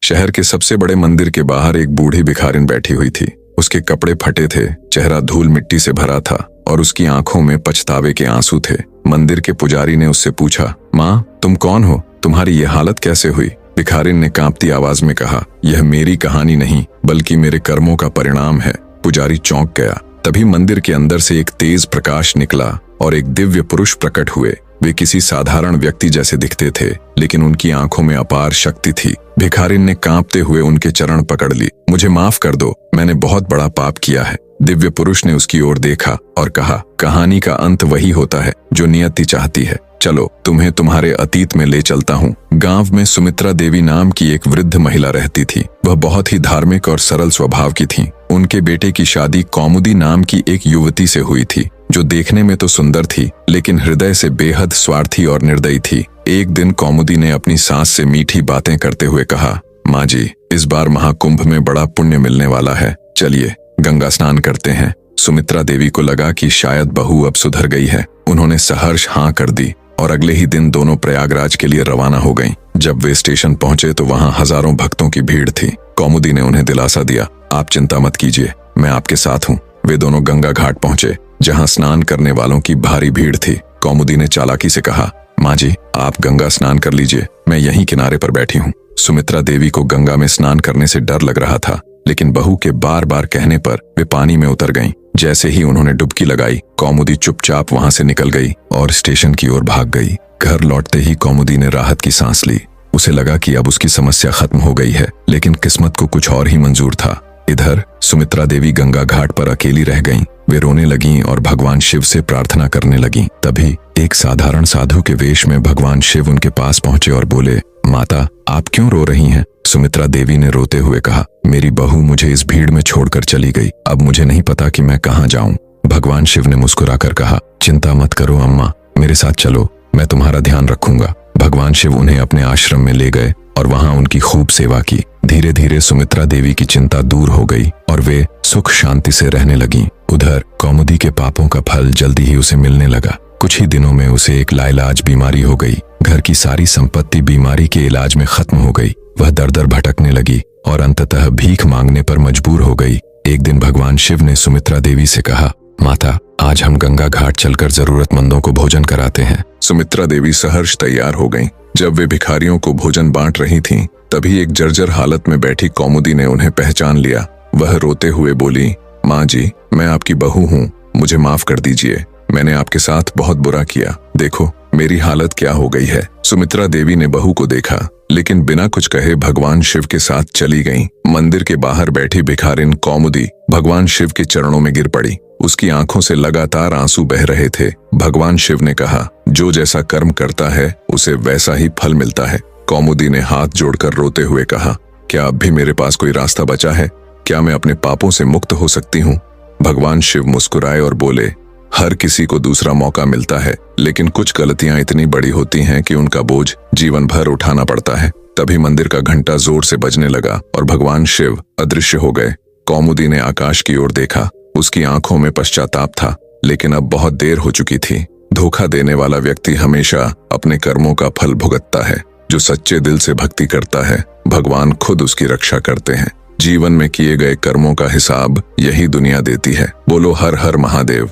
शहर के सबसे बड़े मंदिर के बाहर एक बूढ़ी भिखारिन बैठी हुई थी। उसके कपड़े फटे थे, चेहरा धूल मिट्टी से भरा था और उसकी आंखों में पछतावे के आंसू थे। मंदिर के पुजारी ने उससे पूछा, माँ तुम कौन हो? तुम्हारी ये हालत कैसे हुई? भिखारिन ने कांपती आवाज में कहा, यह मेरी कहानी नहीं बल्कि मेरे कर्मों का परिणाम है। पुजारी चौंक गया। तभी मंदिर के अंदर से एक तेज प्रकाश निकला और एक दिव्य पुरुष प्रकट हुए। वे किसी साधारण व्यक्ति जैसे दिखते थे, लेकिन उनकी आंखों में अपार शक्ति थी। भिखारिन ने कांपते हुए उनके चरण पकड़ ली। मुझे माफ कर दो, मैंने बहुत बड़ा पाप किया है। दिव्य पुरुष ने उसकी ओर देखा और कहा, कहानी का अंत वही होता है जो नियति चाहती है। चलो तुम्हें तुम्हारे अतीत में ले चलता हूँ। गांव में सुमित्रा देवी नाम की एक वृद्ध महिला रहती थी। वह बहुत ही धार्मिक और सरल स्वभाव की थी। उनके बेटे की शादी कौमुदी नाम की एक युवती से हुई थी, जो देखने में तो सुंदर थी लेकिन हृदय से बेहद स्वार्थी और निर्दयी थी। एक दिन कौमुदी ने अपनी सास से मीठी बातें करते हुए कहा, माँ जी, इस बार महाकुंभ में बड़ा पुण्य मिलने वाला है, चलिए गंगा स्नान करते हैं। सुमित्रा देवी को लगा कि शायद बहू अब सुधर गई है। उन्होंने सहर्ष हाँ कर दी और अगले ही दिन दोनों प्रयागराज के लिए रवाना हो गईं। जब वे स्टेशन पहुंचे तो वहां हजारों भक्तों की भीड़ थी। कौमुदी ने उन्हें दिलासा दिया, आप चिंता मत कीजिए, मैं आपके साथ हूँ। वे दोनों गंगा घाट पहुंचे, जहां स्नान करने वालों की भारी भीड़ थी। कौमुदी ने चालाकी से कहा, माँ जी आप गंगा स्नान कर लीजिए, मैं यहीं किनारे पर बैठी हूँ। सुमित्रा देवी को गंगा में स्नान करने से डर लग रहा था, लेकिन बहू के बार बार कहने पर वे पानी में उतर गईं। जैसे ही उन्होंने डुबकी लगाई, कौमुदी चुपचाप वहां से निकल गई और स्टेशन की ओर भाग गई। घर लौटते ही कौमुदी ने राहत की सांस ली। उसे लगा कि अब उसकी समस्या खत्म हो गई है, लेकिन किस्मत को कुछ और ही मंजूर था। इधर सुमित्रा देवी गंगा घाट पर अकेली रह गईं। वे रोने लगीं और भगवान शिव से प्रार्थना करने लगीं। तभी एक साधारण साधु के वेश में भगवान शिव उनके पास पहुंचे और बोले, माता आप क्यों रो रही हैं? सुमित्रा देवी ने रोते हुए कहा, मेरी बहू मुझे इस भीड़ में छोड़कर चली गई, अब मुझे नहीं पता कि मैं कहाँ जाऊं। भगवान शिव ने मुस्कुराकर कहा, चिंता मत करो अम्मा, मेरे साथ चलो, मैं तुम्हारा ध्यान रखूंगा। भगवान शिव उन्हें अपने आश्रम में ले गए और वहां उनकी खूब सेवा की। धीरे धीरे सुमित्रा देवी की चिंता दूर हो गई और वे सुख शांति से रहने लगीं। उधर कौमुदी के पापों का फल जल्दी ही उसे मिलने लगा। कुछ ही दिनों में उसे एक लाइलाज बीमारी हो गई। घर की सारी संपत्ति बीमारी के इलाज में खत्म हो गई। वह दर दर भटकने लगी और अंततः भीख मांगने पर मजबूर हो गई। एक दिन भगवान शिव ने सुमित्रा देवी से कहा, माता आज हम गंगा घाट चलकर जरूरतमंदों को भोजन कराते हैं। सुमित्रा देवी सहर्ष तैयार हो गईं। जब वे भिखारियों को भोजन बांट रही थीं, तभी एक जर्जर हालत में बैठी कौमुदी ने उन्हें पहचान लिया। वह रोते हुए बोली, माँ जी मैं आपकी बहू हूँ, मुझे माफ कर दीजिए, मैंने आपके साथ बहुत बुरा किया, देखो मेरी हालत क्या हो गई है। सुमित्रा देवी ने बहू को देखा, लेकिन बिना कुछ कहे भगवान शिव के साथ चली गईं। मंदिर के बाहर बैठी भिखारिन कौमुदी भगवान शिव के चरणों में गिर पड़ी। उसकी आंखों से लगातार आंसू बह रहे थे। भगवान शिव ने कहा, जो जैसा कर्म करता है उसे वैसा ही फल मिलता है। कौमुदी ने हाथ जोड़कर रोते हुए कहा, क्या अब भी मेरे पास कोई रास्ता बचा है? क्या मैं अपने पापों से मुक्त हो सकती हूँ? भगवान शिव मुस्कुराए और बोले, हर किसी को दूसरा मौका मिलता है, लेकिन कुछ गलतियां इतनी बड़ी होती हैं कि उनका बोझ जीवन भर उठाना पड़ता है। तभी मंदिर का घंटा जोर से बजने लगा और भगवान शिव अदृश्य हो गए। कौमुदी ने आकाश की ओर देखा। उसकी आंखों में पश्चाताप था, लेकिन अब बहुत देर हो चुकी थी। धोखा देने वाला व्यक्ति हमेशा अपने कर्मों का फल भुगतता है। जो सच्चे दिल से भक्ति करता है, भगवान खुद उसकी रक्षा करते हैं। जीवन में किए गए कर्मों का हिसाब यही दुनिया देती है। बोलो हर हर महादेव।